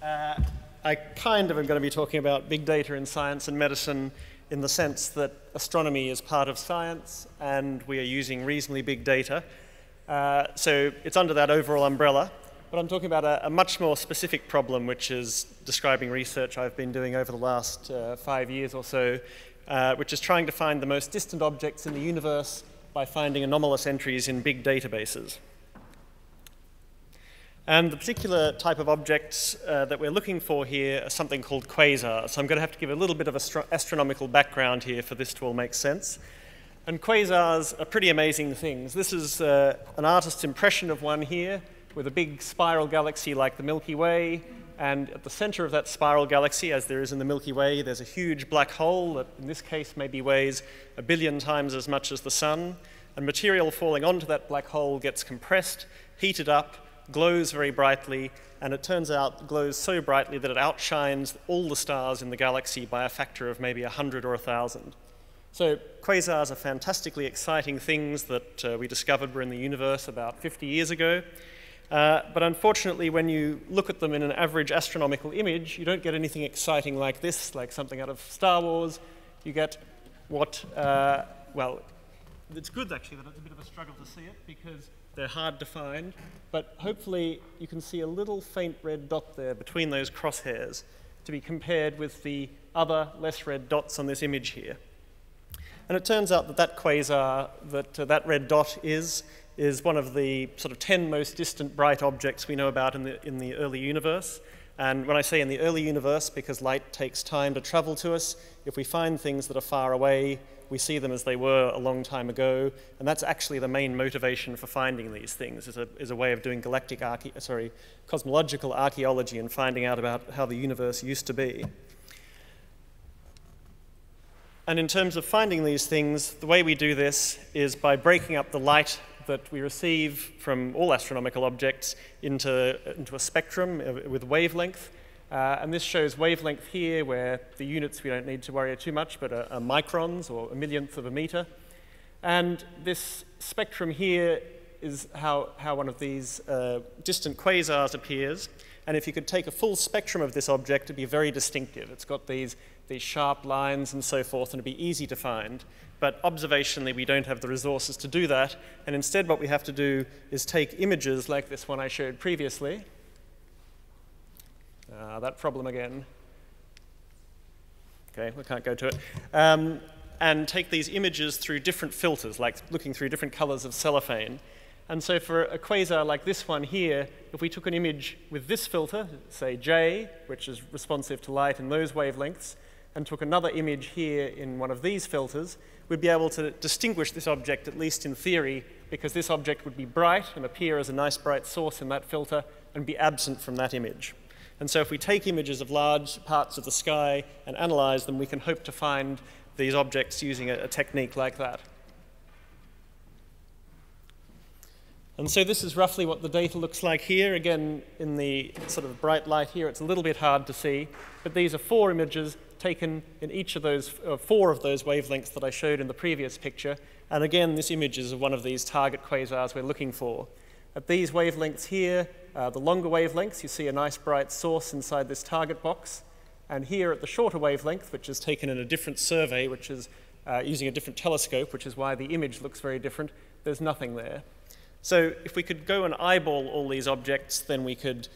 I kind of am going to be talking about big data in science and medicine in the sense that astronomy is part of science and we are using reasonably big data. So it's under that overall umbrella. But I'm talking about a much more specific problem, which is describing research I've been doing over the last 5 years or so, which is trying to find the most distant objects in the universe by finding anomalous entries in big databases. And the particular type of objects that we're looking for here are something called quasars. So I'm going to have to give a little bit of astronomical background here for this to all make sense. And quasars are pretty amazing things. This is an artist's impression of one here with a big spiral galaxy like the Milky Way. And at the center of that spiral galaxy, as there is in the Milky Way, there's a huge black hole that in this case maybe weighs 1 billion times as much as the sun. And material falling onto that black hole gets compressed, heated up, glows very brightly, and it turns out glows so brightly that it outshines all the stars in the galaxy by a factor of maybe 100 or 1,000. So quasars are fantastically exciting things that we discovered were in the universe about 50 years ago. But unfortunately, when you look at them in an average astronomical image, you don't get anything exciting like this, like something out of Star Wars. You get what, well, it's good actually that it's a bit of a struggle to see it because they're hard to find, but hopefully you can see a little faint red dot there between those crosshairs to be compared with the other less red dots on this image here. And it turns out that that quasar, that red dot is one of the sort of 10 most distant bright objects we know about in the early universe. And when I say in the early universe, because light takes time to travel to us, if we find things that are far away, we see them as they were a long time ago, and that's actually the main motivation for finding these things, is a way of doing cosmological archaeology and finding out about how the universe used to be. And in terms of finding these things, the way we do this is by breaking up the light that we receive from all astronomical objects into a spectrum with wavelength. And this shows wavelength here, where the units we don't need to worry too much, but are microns, or 1/1000th of a meter. And this spectrum here is how one of these distant quasars appears. And if you could take a full spectrum of this object, it'd be very distinctive. It's got these sharp lines and so forth, and it'd be easy to find. But observationally, we don't have the resources to do that. And instead, what we have to do is take images like this one I showed previously. That problem again. Okay, we can't go to it. And take these images through different filters, like looking through different colors of cellophane. And so for a quasar like this one here, if we took an image with this filter, say J, which is responsive to light in those wavelengths, and took another image here in one of these filters, we'd be able to distinguish this object, at least in theory, because this object would be bright and appear as a nice bright source in that filter and be absent from that image. And so if we take images of large parts of the sky and analyze them, we can hope to find these objects using a technique like that. And so this is roughly what the data looks like here. Again, in the sort of bright light here, it's a little bit hard to see, but these are 4 images taken in each of those 4 of those wavelengths that I showed in the previous picture. And again, this image is one of these target quasars we're looking for. At these wavelengths here, the longer wavelengths, you see a nice bright source inside this target box. And here at the shorter wavelength, which is taken in a different survey, which is using a different telescope, which is why the image looks very different, there's nothing there. So if we could go and eyeball all these objects, then we could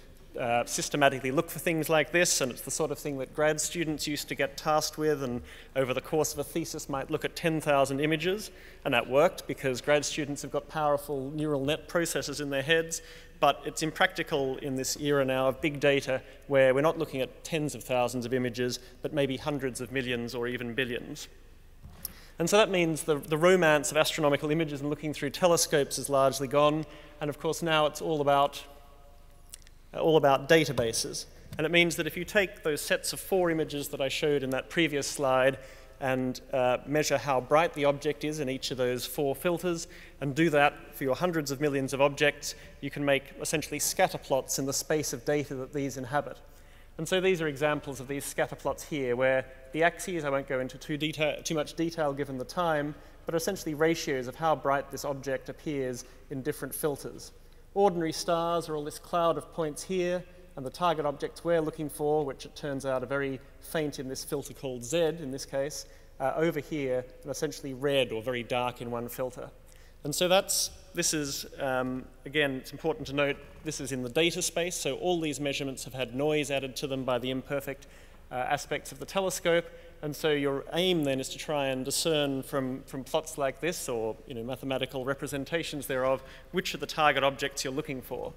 systematically look for things like this, and it's the sort of thing that grad students used to get tasked with, and over the course of a thesis might look at 10,000 images, and that worked because grad students have got powerful neural net processors in their heads, but it's impractical in this era now of big data where we're not looking at tens of thousands of images, but maybe hundreds of millions or even billions. And so that means the romance of astronomical images and looking through telescopes is largely gone, and of course now it's all about databases. And it means that if you take those sets of 4 images that I showed in that previous slide and measure how bright the object is in each of those 4 filters, and do that for your hundreds of millions of objects, you can make essentially scatter plots in the space of data that these inhabit. And so these are examples of these scatter plots here, where the axes, I won't go into too much detail given the time, but are essentially ratios of how bright this object appears in different filters. Ordinary stars are all this cloud of points here, and the target objects we're looking for, which it turns out are very faint in this filter called Z in this case, over here, and essentially red or very dark in one filter. And so this is, again, it's important to note, this is in the data space, so all these measurements have had noise added to them by the imperfect aspects of the telescope, and so your aim then is to try and discern from plots like this, or mathematical representations thereof, which are the target objects you're looking for.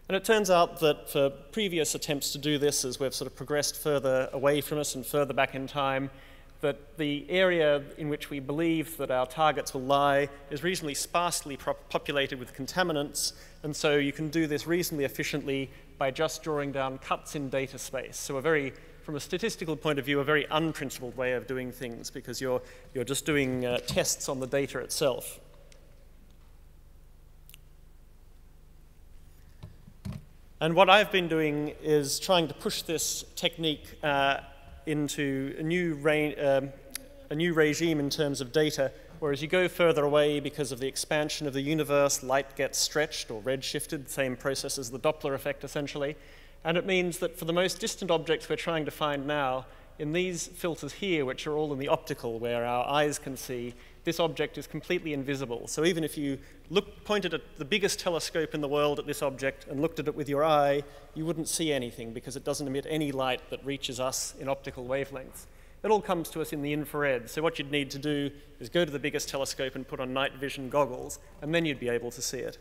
And it turns out that for previous attempts to do this, as we've sort of progressed further away from us and further back in time, that the area in which we believe that our targets will lie is reasonably sparsely populated with contaminants, and so you can do this reasonably efficiently by just drawing down cuts in data space. So from a statistical point of view, a very unprincipled way of doing things, because you're just doing tests on the data itself. And what I've been doing is trying to push this technique into a new regime in terms of data, where as you go further away because of the expansion of the universe, light gets stretched or redshifted, same process as the Doppler effect essentially. And it means that for the most distant objects we're trying to find now, in these filters here, which are all in the optical, where our eyes can see, this object is completely invisible. So even if you pointed at the biggest telescope in the world at this object and looked at it with your eye, you wouldn't see anything because it doesn't emit any light that reaches us in optical wavelengths. It all comes to us in the infrared. So what you'd need to do is go to the biggest telescope and put on night vision goggles, and then you'd be able to see it.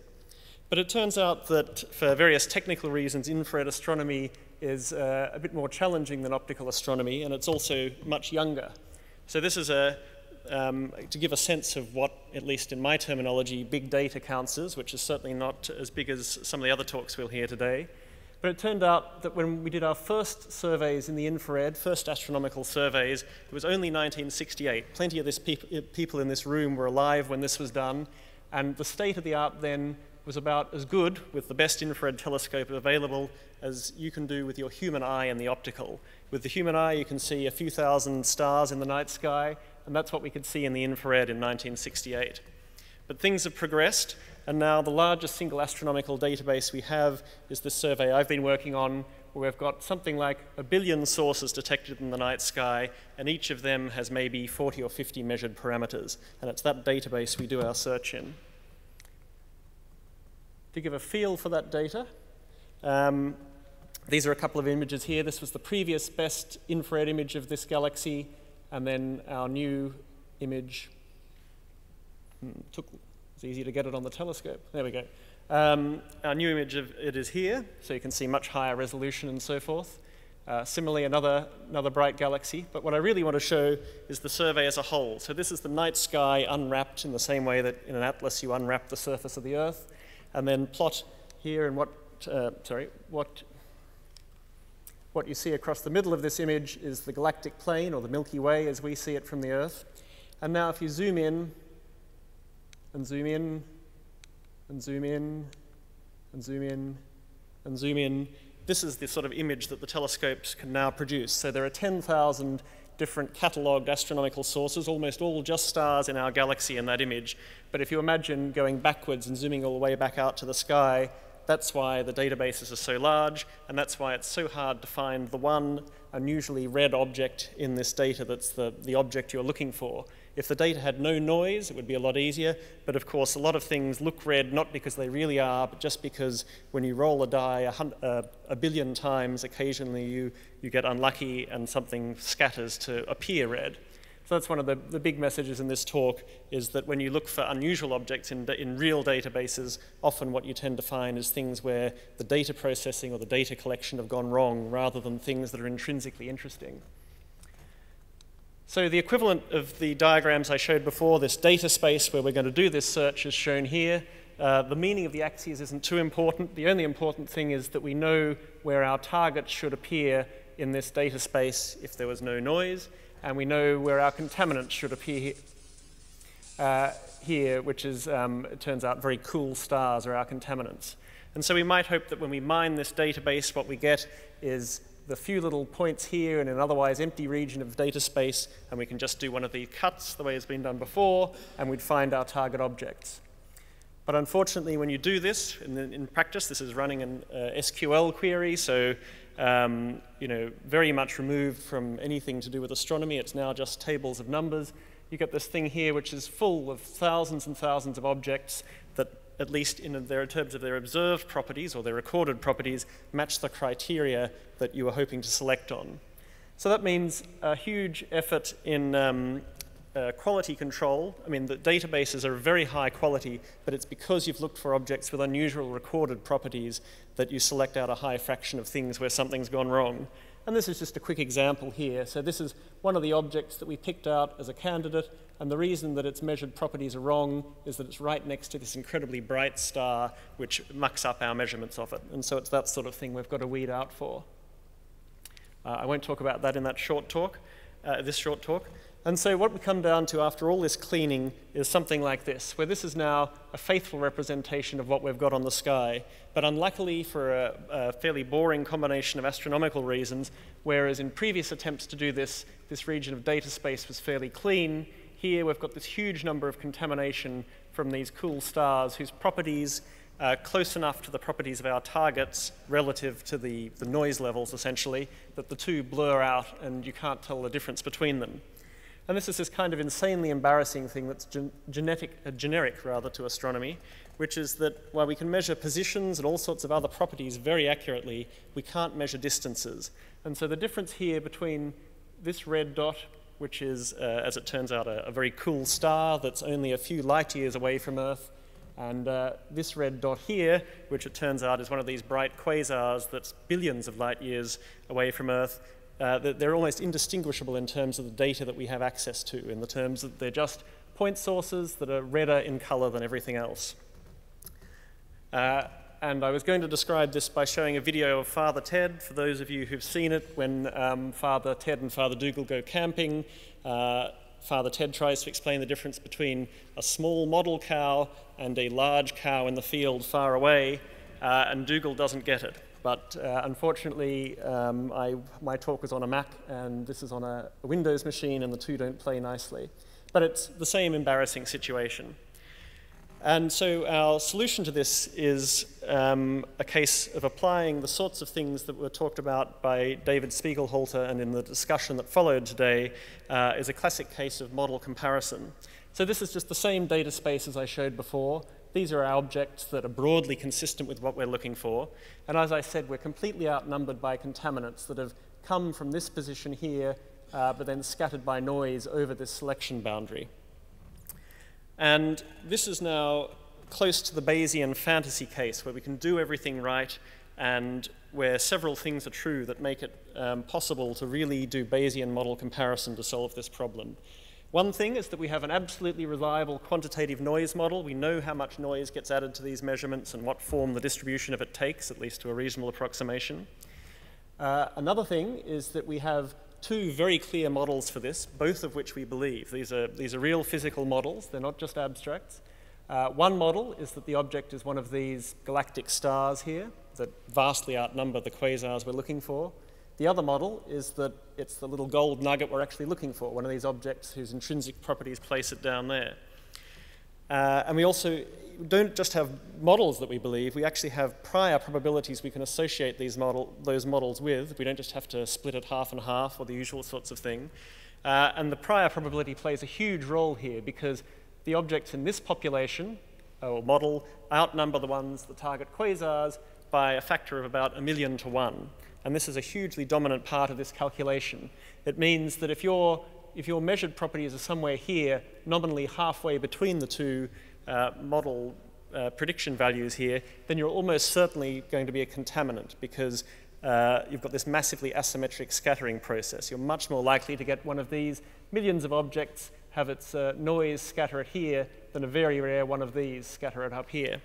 But it turns out that for various technical reasons, infrared astronomy is a bit more challenging than optical astronomy, and it's also much younger. So this is to give a sense of what, at least in my terminology, big data counts as, which is certainly not as big as some of the other talks we'll hear today. But it turned out that when we did our first surveys in the infrared, first astronomical surveys, it was only 1968. Plenty of this people in this room were alive when this was done, and the state of the art then was about as good with the best infrared telescope available as you can do with your human eye and the optical. With the human eye, you can see a few thousand stars in the night sky, and that's what we could see in the infrared in 1968. But things have progressed, and now the largest single astronomical database we have is this survey I've been working on, where we've got something like 1 billion sources detected in the night sky, and each of them has maybe 40 or 50 measured parameters, and it's that database we do our search in. To give a feel for that data, these are a couple of images here. This was the previous best infrared image of this galaxy, and then our new image. It's easy to get it on the telescope. There we go. Our new image of it is here, so you can see much higher resolution and so forth. Similarly, another bright galaxy. But what I really want to show is the survey as a whole. So this is the night sky unwrapped in the same way that in an atlas you unwrap the surface of the Earth, and then plot here and what you see across the middle of this image is the galactic plane, or the Milky Way as we see it from the Earth. And now if you zoom in, and zoom in, and zoom in, and zoom in, and zoom in, this is the sort of image that the telescopes can now produce. So there are 10,000 different catalogued astronomical sources, almost all just stars in our galaxy in that image. But if you imagine going backwards and zooming all the way back out to the sky, that's why the databases are so large, and that's why it's so hard to find the one unusually red object in this data that's the object you're looking for. If the data had no noise, it would be a lot easier, but of course a lot of things look red not because they really are, but just because when you roll a die 1 billion times, occasionally you get unlucky and something scatters to appear red. So that's one of the big messages in this talk, is that when you look for unusual objects in real databases, often what you tend to find is things where the data processing or the data collection have gone wrong, rather than things that are intrinsically interesting. So the equivalent of the diagrams I showed before, this data space where we're going to do this search, is shown here. The meaning of the axes isn't too important. The only important thing is that we know where our targets should appear in this data space if there was no noise, and we know where our contaminants should appear here, which is, it turns out, very cool stars are our contaminants. And so we might hope that when we mine this database, what we get is the few little points here in an otherwise empty region of data space, and we can just do one of these cuts the way it's been done before, and we'd find our target objects. But unfortunately, when you do this, in practice, this is running an SQL query, so very much removed from anything to do with astronomy. It's now just tables of numbers. You get this thing here, which is full of thousands and thousands of objects that, at least in terms of their observed properties or their recorded properties, match the criteria that you were hoping to select on. So that means a huge effort in quality control. I mean, the databases are very high quality, but it's because you've looked for objects with unusual recorded properties that you select out a high fraction of things where something's gone wrong. And this is just a quick example here. So this is one of the objects that we picked out as a candidate, and the reason that its measured properties are wrong is that it's right next to this incredibly bright star, which mucks up our measurements of it. And so it's that sort of thing we've got to weed out for. I won't talk about that in that short talk, this short talk. And so what we come down to after all this cleaning is something like this, where this is now a faithful representation of what we've got on the sky. But unluckily, for a fairly boring combination of astronomical reasons, whereas in previous attempts to do this, this region of data space was fairly clean, here we've got this huge number of contamination from these cool stars whose properties are close enough to the properties of our targets relative to the noise levels, essentially, that the two blur out and you can't tell the difference between them. And this is this kind of insanely embarrassing thing that's generic to astronomy, which is that while we can measure positions and all sorts of other properties very accurately, we can't measure distances. And so the difference here between this red dot, which is, as it turns out, a very cool star that's only a few light years away from Earth, and this red dot here, which it turns out is one of these bright quasars that's billions of light years away from Earth, they're almost indistinguishable in terms of the data that we have access to, in the terms that they're just point sources that are redder in color than everything else. And I was going to describe this by showing a video of Father Ted, for those of you who've seen it, when Father Ted and Father Dougal go camping. Father Ted tries to explain the difference between a small model cow and a large cow in the field far away, and Dougal doesn't get it. But unfortunately, my talk was on a Mac, and this is on a Windows machine, and the two don't play nicely. But it's the same embarrassing situation. And so our solution to this is a case of applying the sorts of things that were talked about by David Spiegelhalter and in the discussion that followed today is a classic case of model comparison. So this is just the same data space as I showed before. These are our objects that are broadly consistent with what we're looking for. And as I said, we're completely outnumbered by contaminants that have come from this position here, but then scattered by noise over this selection boundary. And this is now close to the Bayesian fantasy case, where we can do everything right and where several things are true that make it possible to really do Bayesian model comparison to solve this problem. One thing is that we have an absolutely reliable quantitative noise model. We know how much noise gets added to these measurements and what form the distribution of it takes, at least to a reasonable approximation. Another thing is that we have two very clear models for this, both of which we believe. These are real physical models. They're not just abstracts. One model is that the object is one of these galactic stars here that vastly outnumber the quasars we're looking for. The other model is that it's the little gold nugget we're actually looking for, one of these objects whose intrinsic properties place it down there. And we also don't just have models that we believe, we actually have prior probabilities we can associate those models with. We don't just have to split it half and half or the usual sorts of thing. And the prior probability plays a huge role here because the objects in this population, or model, outnumber the ones that target quasars by a factor of about 1,000,000 to 1. And this is a hugely dominant part of this calculation. It means that if your measured properties are somewhere here, nominally halfway between the two model prediction values here, then you're almost certainly going to be a contaminant because you've got this massively asymmetric scattering process. You're much more likely to get one of these millions of objects have its noise scatter it here than a very rare one of these scatter it up here.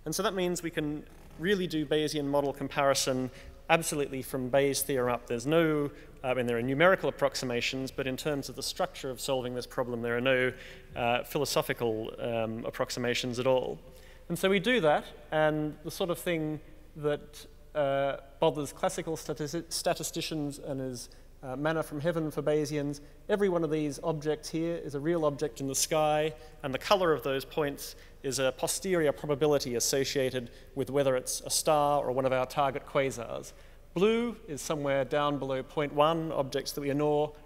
And so that means we can really do Bayesian model comparison absolutely from Bayes' theorem up. There's no, there are numerical approximations, but in terms of the structure of solving this problem, there are no philosophical approximations at all. And so we do that, and the sort of thing that bothers classical statisticians and is manna from heaven for Bayesians. Every one of these objects here is a real object in the sky, and the color of those points is a posterior probability associated with whether it's a star or one of our target quasars. Blue is somewhere down below 0.1, objects that we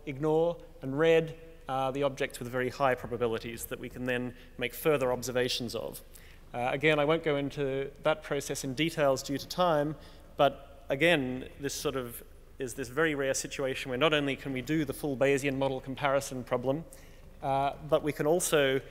ignore, and red are the objects with very high probabilities that we can then make further observations of. Again, I won't go into that process in details due to time, but again, this sort of is this very rare situation where not only can we do the full Bayesian model comparison problem, but we can also,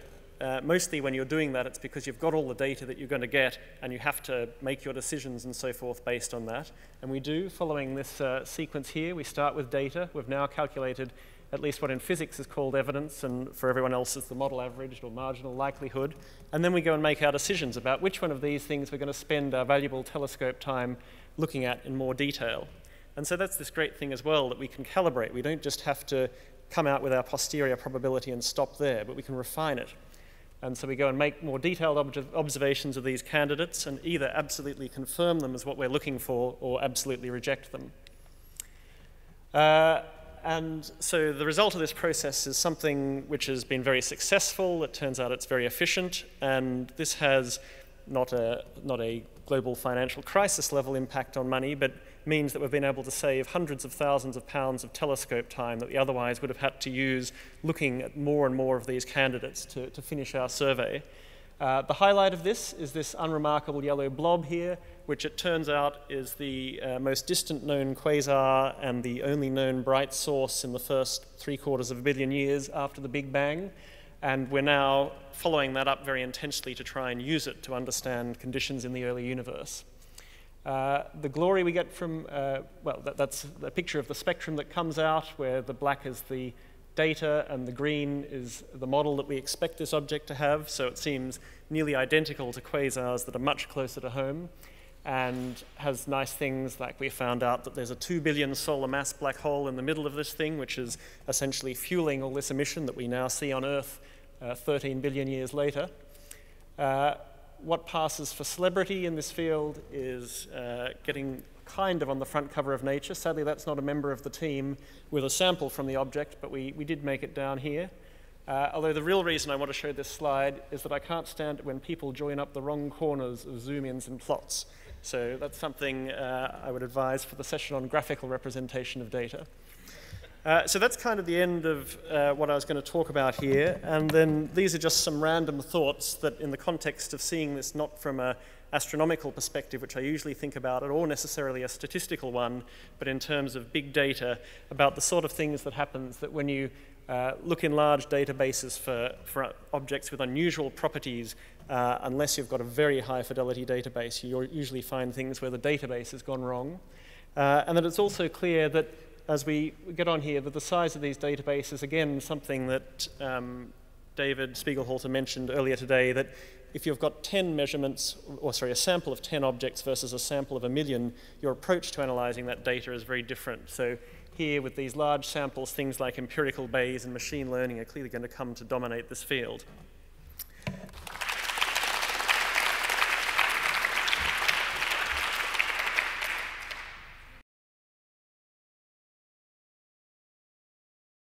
mostly when you're doing that, it's because you've got all the data that you're going to get and you have to make your decisions and so forth based on that. And we do, following this sequence here, we start with data. We've now calculated at least what in physics is called evidence, and for everyone else is the model averaged or marginal likelihood. And then we go and make our decisions about which one of these things we're going to spend our valuable telescope time looking at in more detail. And so that's this great thing as well, that we can calibrate. We don't just have to come out with our posterior probability and stop there, but we can refine it. And so we go and make more detailed observations of these candidates and either absolutely confirm them as what we're looking for or absolutely reject them. And so the result of this process is something which has been very successful. It turns out it's very efficient, and this has not a global financial crisis level impact on money, but means that we've been able to save hundreds of thousands of pounds of telescope time that we otherwise would have had to use looking at more and more of these candidates to finish our survey. The highlight of this is this unremarkable yellow blob here, which it turns out is the most distant known quasar and the only known bright source in the first 3/4 of a billion years after the Big Bang. And we're now following that up very intensely to try and use it to understand conditions in the early universe. The glory we get from, well, that's a picture of the spectrum that comes out, where the black is the data and the green is the model that we expect this object to have. So it seems nearly identical to quasars that are much closer to home, and has nice things like we found out that there's a 2 billion solar mass black hole in the middle of this thing, which is essentially fueling all this emission that we now see on Earth 13 billion years later. What passes for celebrity in this field is getting kind of on the front cover of Nature. Sadly, that's not a member of the team with a sample from the object, but we did make it down here. Although the real reason I want to show this slide is that I can't stand it when people join up the wrong corners of zoom-ins and plots. So that's something I would advise for the session on graphical representation of data. So that's kind of the end of what I was going to talk about here. And then these are just some random thoughts that in the context of seeing this not from an astronomical perspective, which I usually think about it, or necessarily a statistical one, but in terms of big data, about the sort of things that happens that when you look in large databases for objects with unusual properties, unless you've got a very high fidelity database, you usually find things where the database has gone wrong. And that it's also clear that as we get on here, that the size of these databases, again, something that David Spiegelhalter mentioned earlier today, that if you've got 10 measurements, or sorry, a sample of 10 objects versus a sample of 1 million, your approach to analyzing that data is very different. So here with these large samples, things like empirical Bayes and machine learning are clearly going to come to dominate this field.